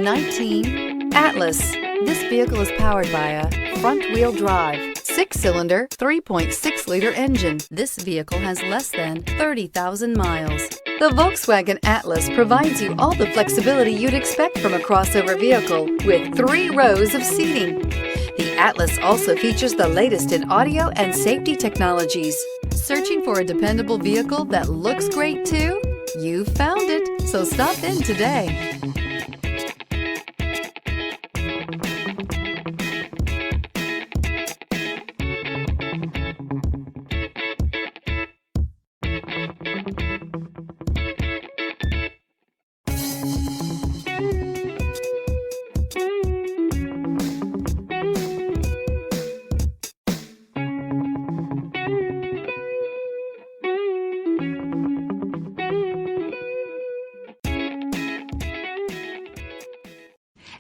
2019 Atlas. This vehicle is powered by a front-wheel drive, 6-cylinder, 3.6-liter engine. This vehicle has less than 30,000 miles. The Volkswagen Atlas provides you all the flexibility you'd expect from a crossover vehicle with 3 rows of seating. The Atlas also features the latest in audio and safety technologies. Searching for a dependable vehicle that looks great too? You found it, so stop in today.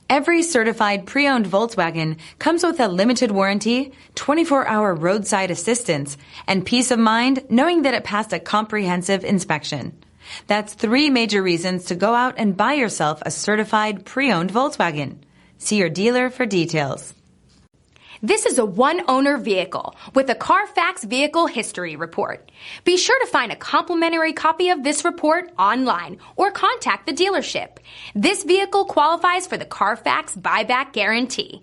Every certified pre-owned Volkswagen comes with a limited warranty, 24-hour roadside assistance, and peace of mind knowing that it passed a comprehensive inspection. That's 3 major reasons to go out and buy yourself a certified pre-owned Volkswagen. See your dealer for details. This is a one-owner vehicle with a Carfax Vehicle History Report. Be sure to find a complimentary copy of this report online or contact the dealership. This vehicle qualifies for the Carfax Buyback Guarantee.